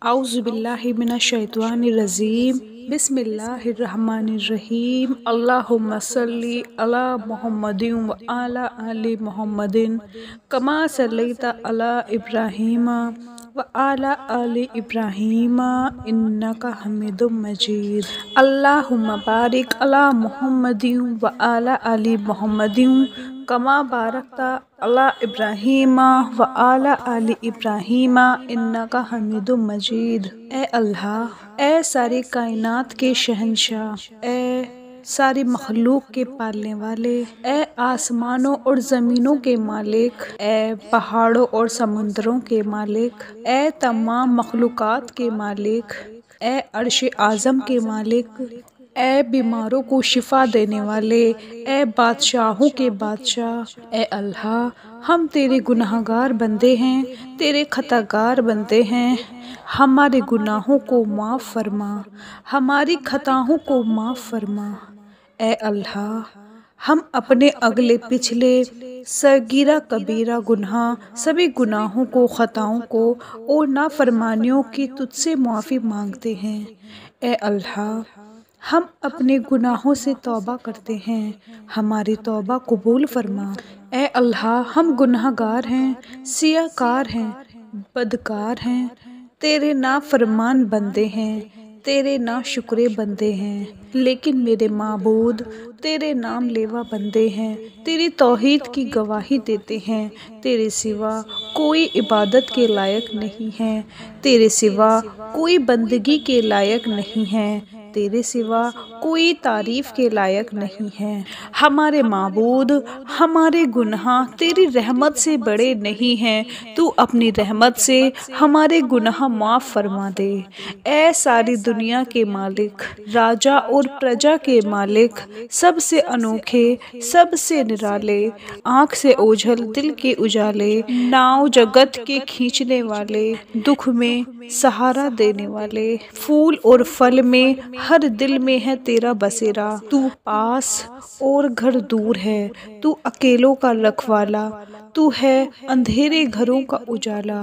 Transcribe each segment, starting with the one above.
औज़ुबिल्लाहि मिनश्शैतानिर्रजीम बिस्मिल्लाहिर्रहमानिर्रहीम अल्लाहुम्मा सल्ली अला मुहम्मदिन व अला आलि मुहम्मदिन कमा सल्लैता अला इब्राहीमा व अला आलि इब्राहीमा इन्नका हमीदुम मजीद। अल्लाहुम्मा बारिक अला मुहम्मदिन व अला आलि मुहम्मदिन कमा बारकता अला इब्राहीमा व अला आलि इब्राहीमा इन्नका हमीदुम मजीद। ए अल्लाह, ए सारी कायनात के शहंशाह, ए सारी मखलूक के पालने वाले, ए आसमानों और ज़मीनों के मालिक, ए पहाड़ों और समुद्रों के मालिक, ए तमाम मखलूक़ात के मालिक, ए अर्श आज़म के मालिक, ए बीमारों को शिफा देने वाले, ए बादशाहों के बादशाह, ए अल्लाह, हम तेरे गुनाहगार बंदे हैं, तेरे खतागार बंदे हैं। हमारे गुनाहों को माफ़ फरमा, हमारी खताओं को माफ़ फरमा। ए अल्लाह, हम अपने अगले पिछले सगीरा कबीरा गुनाह, सभी गुनाहों को, खताओं को और नाफरमानियों की तुझसे माफ़ी मांगते हैं। ए अल्लाह, हम अपने गुनाहों से तौबा करते हैं, हमारी तौबा कबूल फरमा। ए अल्लाह, हम गुनाहगार हैं, सियाकार हैं, बदकार हैं, तेरे नाफरमान बंदे हैं, तेरे नाशुक्रे बंदे हैं, लेकिन मेरे माबूद तेरे नाम लेवा बंदे हैं, तेरी तौहीद की गवाही देते हैं। तेरे सिवा कोई इबादत के लायक नहीं है, तेरे सिवा कोई बंदगी के लायक नहीं है, तेरे सिवा कोई तारीफ़ के लायक नहीं है। हमारे माबूद, हमारे गुनाह तेरी रहमत से बड़े नहीं हैं, तू अपनी रहमत से हमारे गुनाह माफ़ फरमा दे। ऐ सारी दुनिया के मालिक, राजा और प्रजा के मालिक, सबसे अनोखे, सबसे निराले, आँख से ओझल दिल के उजाले, नाव जगत के खींचने वाले, दुख में सहारा देने वाले, फूल और फल में हर दिल में है तेरा बसेरा। तू पास और घर दूर है, तू अकेलों का रखवाला, तू है अंधेरे घरों का उजाला।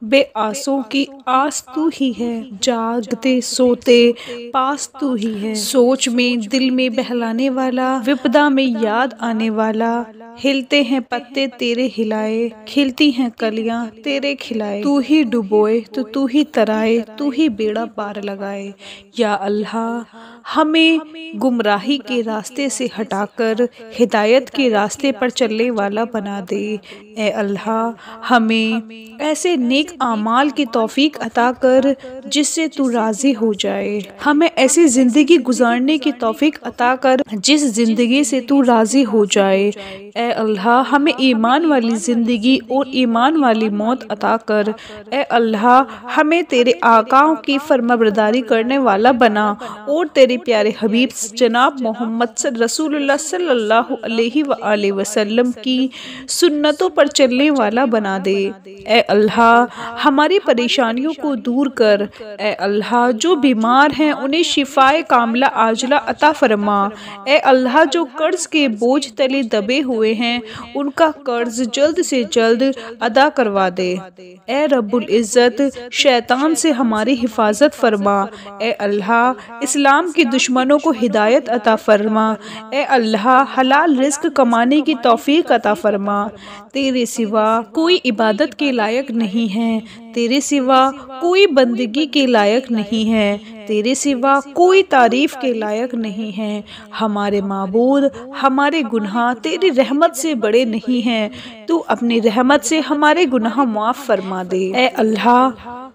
बेआसों की आस तू ही है, जागते सोते पास तू ही है। सोच में दिल में बहलाने वाला, विपदा में याद आने वाला, हिलते हैं पत्ते तेरे हिलाए, खिलती हैं कलियां तेरे खिलाए। तू ही डुबोए तो तू ही तराए, तू ही बेड़ा पार लगाए। या अल्लाह, हमें गुमराही के रास्ते से हटाकर हिदायत के रास्ते पर चलने वाला बना दे। ए अल्लाह, हमें ऐसे नेक आमाल की तौफीक अता कर जिससे तू राज़ी हो जाए। हमें ऐसी ज़िंदगी गुजारने की तौफीक अता कर जिस ज़िंदगी से तू राज़ी हो जाए। ए अल्लाह, हमें ईमान वाली ज़िंदगी और ईमान वाली मौत अता कर। ए अल्लाह, हमें तेरे आकाओं की फरमाबरदारी करने वाला बना और तेरे प्यारे हबीब जनाब मोहम्मद रसूलुल्लाह सल्लल्लाहु अलैहि वसल्लम की सुन्नतों पर चलने वाला बना दे। ए अल्लाह, हमारी परेशानियों को दूर कर। ए अल्लाह, जो बीमार हैं उन्हें शिफाए कामिला आजला अता फरमा। ए अल्लाह, जो कर्ज के बोझ तले दबे हुए हैं उनका कर्ज जल्द से जल्द अदा करवा दे। ए रब्बुल इज़्ज़त, शैतान से हमारी हिफाजत फरमा। ए अल्लाह, इस्लाम के दुश्मनों को हिदायत अता फरमा। ए अल्लाह, हलाल रिज़्क कमाने की तौफीक अता फरमा। तेरे सिवा कोई इबादत के लायक नहीं है, तेरे सिवा कोई बंदगी के लायक नहीं है, तेरे सिवा कोई तारीफ़ के लायक नहीं है। हमारे माबूद, हमारे गुनाह तेरी रहमत से बड़े नहीं हैं, तू अपनी रहमत से हमारे गुनाह माफ़ फरमा दे। ए अल्लाह,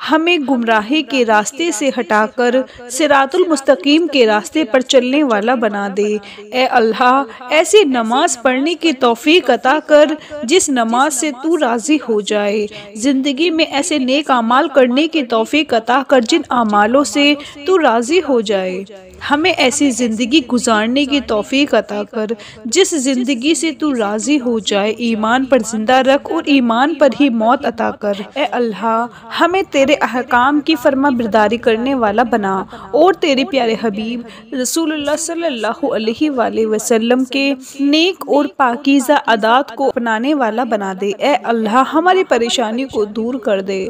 हमें गुमराही के रास्ते से हटाकर सिरातुल मुस्तकीम के रास्ते पर चलने वाला बना दे। ए अल्लाह, ऐसी नमाज पढ़ने की तौफीक अता कर जिस नमाज से तू राज़ी हो जाए। ज़िंदगी में ऐसे नेक अमाल करने की तौफीक अता कर जिन अमालों से तू राज़ी हो जाए। हमें ऐसी ज़िंदगी गुजारने की तौफीक अता कर जिस ज़िंदगी से तू राज़ी हो जाए। ईमान पर ज़िंदा रख और ईमान पर ही मौत अता कर। ए अल्लाह, हमें तेरे अहकाम की फरमा बरदारी करने वाला बना और तेरे प्यारे हबीब रसूलुल्लाह सल्लल्लाहु अलैहि वसल्लम के नेक और पाकीज़ा आदात को अपनाने वाला बना दे। ए अल्लाह, हमारी परेशानी को दूर कर दे।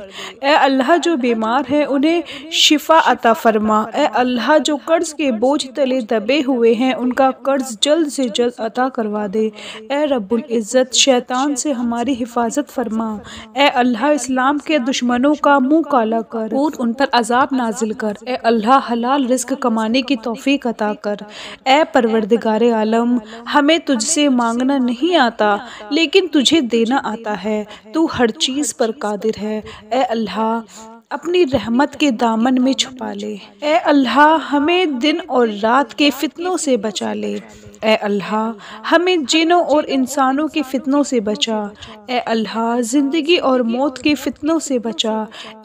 ए अल्लाह, जो बीमार हैं उन्हें शिफा अता फरमा। ए अल्लाह, जो कर्ज के बोझ तले दबे हुए हैं उनका कर्ज जल्द से जल्द अता करवा दे। ए रब्बुल इज़्ज़त, शैतान से हमारी हिफाजत फरमा। ए अल्लाह, इस्लाम के दुश्मनों का मुँह काला कर और उन पर अजाब नाजिल कर। ए अल्लाह, हलाल रिज़्क कमाने की तौफीक अता कर। ए परवरदिगारे आलम, हमें तुझसे मांगना नहीं आता लेकिन तुझे देना आता है। तू हर चीज़ पर कादिर है। ए अल्लाह, अपनी रहमत के दामन में छुपा ले। ए अल्लाह, हमें दिन और रात के फितनों से बचा ले। ए अल्लाह, हमें जिन्नों और इंसानों के फितनों से बचा। ए अल्लाह, ज़िंदगी और मौत के फितनों से बचा।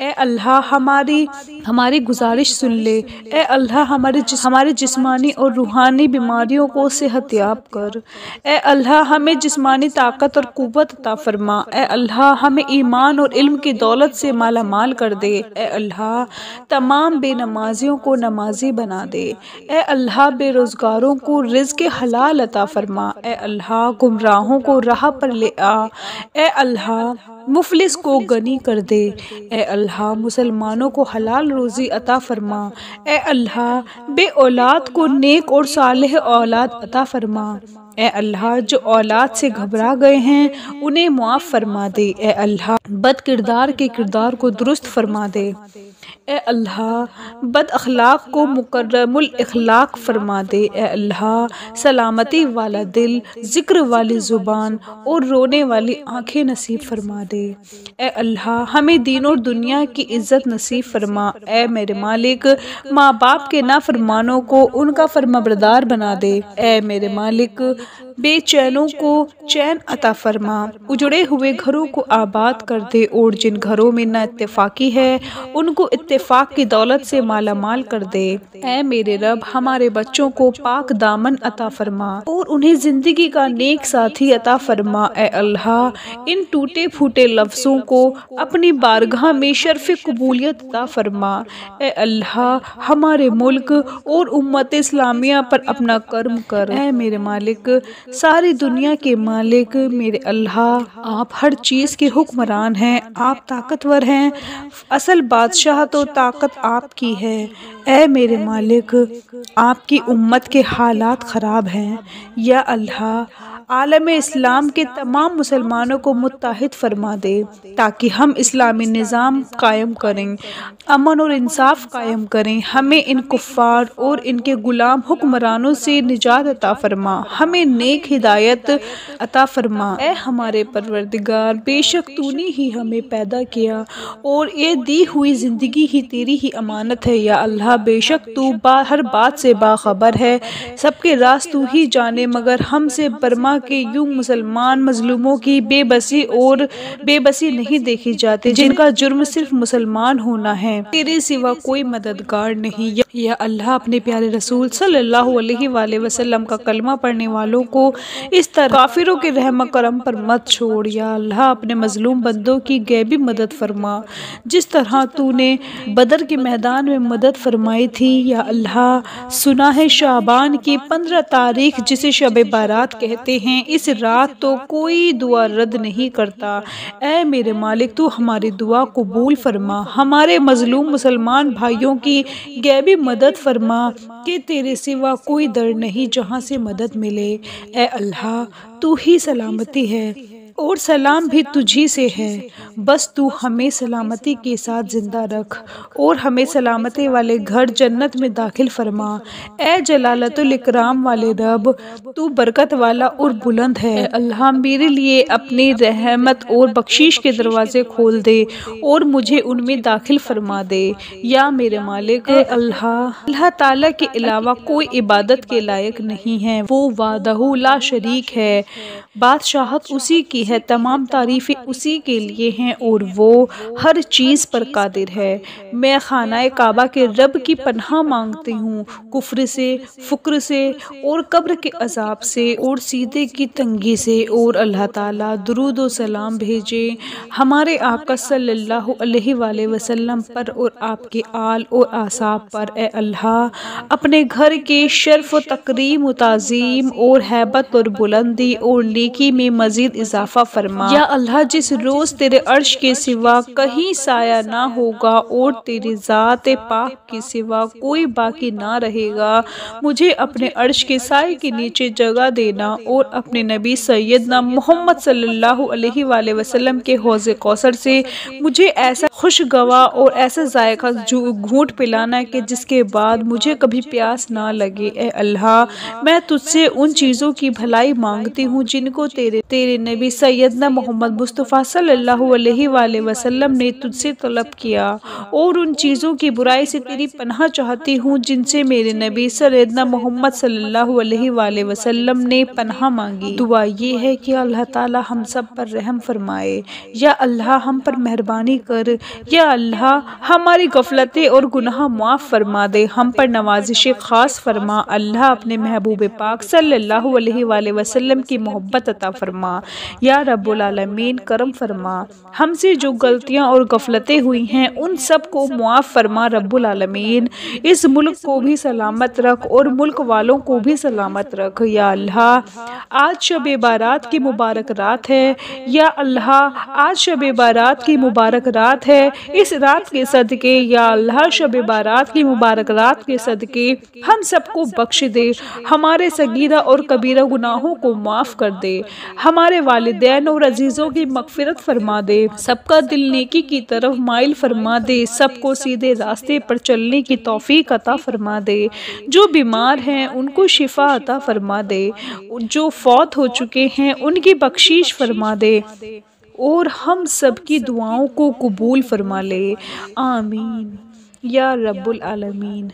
ए अल्लाह, हमारी गुजारिश सुन ले। ए अल्लाह, हमारे जिस्मानी और रूहानी बीमारियों को सेहतयाब कर। ए अल्लाह, हमें जिस्मानी ताकत और कुव्वत अता फरमा। ए अल्लाह, हमें ईमान और इल्म की दौलत से माला माल कर दे। ए अल्लाह, तमाम बेनमाजियों को नमाजी बना दे। ए अल्लाह, बेरोज़गारों को रिज़्क़ हलाल अता फरमा। ए अल्लाह, गुमराहों को राह पर ले आ। ए अल्लाह, मुफलिस को गनी कर दे। ए अल्लाह, मुसलमानों को हलाल रोज़ी अता फरमा। ए अल्लाह, बे औलाद को नेक और सालेह औलाद अता फरमा। ए अल्लाह, जो औलाद से घबरा गए हैं उन्हें मुआफ़ फरमा दे। ए अल्लाह, बद किरदार के किरदार को दुरुस्त फरमा दे। ए अल्लाह, बद अखलाक को मुकर्रमुल इखलाक फरमा दे। ए अल्लाह, सलामती वाला दिल, ज़िक्र वाली ज़ुबान और रोने वाली आँखें नसीब फरमा दे। ए अल्लाह, हमें दीन और दुनिया की इज़्ज़त नसीब फरमा। ए मेरे मालिक, माँ बाप के नाफरमानों को उनका फरमाबरदार बना दे। ए मेरे मालिक, बेचैनों को चैन अता फरमा। उजड़े हुए घरों को आबाद कर दे और जिन घरों में ना इत्तेफाकी है उनको इत्तेफाक की दौलत से माला माल कर दे। ऐ मेरे रब, हमारे बच्चों को पाक दामन अता फरमा और उन्हें जिंदगी का नेक साथी अता फरमा। ऐ अल्लाह, इन टूटे फूटे लफ्ज़ों को अपनी बारगाह में शर्फ़ कबूलियत अता फरमा। ऐ अल्लाह, हमारे मुल्क और उम्मत इस्लामिया पर अपना कर्म कर। ऐ मेरे मालिक, सारी दुनिया के मालिक मेरे अल्लाह, आप हर चीज़ के हुक्मरान हैं, आप ताकतवर हैं। असल बादशाह तो ताकत आपकी है। ऐ मेरे मालिक, आपकी उम्मत के हालात ख़राब हैं। या अल्लाह, आलम इस्लाम के तमाम मुसलमानों को मुत्तहिद फरमा दे ताकि हम इस्लामी निज़ाम कायम करें, अमन और इंसाफ कायम करें। हमें इन कुफ़ार और इनके ग़ुलाम हुक्मरानों से निजात अता फरमा, हमें नेक हिदायत अता फरमा। ऐ हमारे परवरदिगार, बेशक तूने ही हमें पैदा किया और ये दी हुई ज़िंदगी ही तेरी ही अमानत है। या अल्लाह, बेशक तू हर बात से बाखबर है, सबके राज तू ही जाने, मगर हमसे बरमा के यूं मुसलमान मजलूमों की बेबसी नहीं देखी जाती जिनका जुर्म सिर्फ मुसलमान होना है। तेरे सिवा कोई मददगार नहीं। या अल्लाह, अपने प्यारे रसूल सल्लल्लाहु अलैहि वसल्लम का कलमा पढ़ने वालों को इस तरह काफिरों के रहम करम पर मत छोड़। या अल्लाह, अपने मजलूम बंदों की गैबी मदद फरमा जिस तरह तूने बदर के मैदान में मदद फरमाई थी। या अल्लाह, सुना है शाबान की 15 तारीख जिसे शब बारात कहते हैं, इस रात तो कोई दुआ रद्द नहीं करता। ऐ मेरे मालिक, तू हमारी दुआ कबूल फरमा, हमारे मजलूम मुसलमान भाइयों की गैबी मदद फरमा कि तेरे सिवा कोई दर नहीं जहाँ से मदद मिले। ऐ अल्लाह, तू ही सलामती है और सलाम भी तुझी से है। बस तू हमें सलामती के साथ ज़िंदा रख और हमें सलामती वाले घर जन्नत में दाखिल फरमा। ऐ जलालतुल इकराम वाले रब, तू बरकत वाला और बुलंद है। अल्लाह, मेरे लिए अपनी रहमत और बख्शीश के दरवाज़े खोल दे और मुझे उनमें दाखिल फरमा दे। या मेरे मालिक, अल्लाह ताला के अलावा कोई इबादत के लायक नहीं है। वो वादहू ला शरीक है, बादशाहत उसी की है, तमाम तारीफ़ें उसी के लिए हैं और वो हर चीज़ पर कादिर है। मैं खाना काबा के रब की पनाह मांगती हूँ कुफ्र से, फ़ुक्र से और कब्र के अजाब से और सीधे की तंगी से। और अल्लाह ताला दुरूद व सलाम भेजे हमारे आका सल्लल्लाहु अलैहि वसल्लम पर और आपके आल और आसाब पर। ए अल्लाह अपने घर के शर्फ व तकरीम व ताज़ीम और हैबत और बुलंदी और नेकी में मज़ीद इजाफ़ा फरमा। या अल्लाह जिस रोज़ तेरे अर्श के सिवा कहीं साया ना होगा और तेरी ज़ात पाक के सिवा कोई बाकी ना रहेगा, मुझे अपने अर्श के साए के नीचे जगह देना और अपने नबी सैयदना मोहम्मद सल्लल्लाहु अलैहि वसल्लम के हौज़ कौसर से मुझे ऐसा खुशगवा और ऐसा जायका घूंट पिलाना कि जिसके बाद मुझे कभी प्यास ना लगे। ए अल्लाह मैं तुझसे उन चीज़ों की भलाई मांगती हूँ जिनको तेरे नबी सैयदना मोहम्मद मुस्तफ़ा सल्लल्लाहु अलैहि वसल्लम ने तुझसे तलब किया और उन चीज़ों की बुराई से तेरी पनाह चाहती हूँ जिनसे मेरे नबी सैयदना मोहम्मद सल्लल्लाहु अलैहि वसल्लम ने पनाह मांगी। दुआ ये है कि अल्लाह ताला हम सब पर रहम फरमाए। या अल्लाह हम पर मेहरबानी कर। या अल्लाह हमारी गफलतें और गुनाह माफ़ फरमा दे, हम पर नवाजिश ख़ास फरमा। अल्लाह अपने महबूब पाक सल्लल्लाहु अलैहि वसल्लम की मोहब्बत अता फरमा। या रब्बुल आलमीन करम फरमा, हमसे जो गलतियाँ और गफलतें हुई हैं उन सब को मुआफ़ फरमा रब्बुल आलमीन। इस मुल्क को भी सलामत रख और मुल्क वालों को भी सलामत रख। या अल्लाह आज शब बारात की मुबारक रात है। या अल्लाह आज शब बारात की मुबारक रात है। इस रात के सदके या अल्लाह शब बारात की मुबारक रात के सदके हम सबको बख्श दे, हमारे सगीरा और कबीरा गुनाहों को माफ़ कर दे, हमारे वालिदैन और अजीज़ों की मग़फ़िरत फरमा दे, सबका दिल नेकी की तरफ माइल फरमा दे, सबको सीधे रास्ते पर चलने की तौफीक अता फरमा दे। जो बीमार हैं उनको शिफा अता फरमा दे, जो फौत हो चुके हैं उनकी बख्शीश फरमा दे और हम सब की दुआओं को कबूल फरमा ले। आमीन या रब्बुल आलमीन।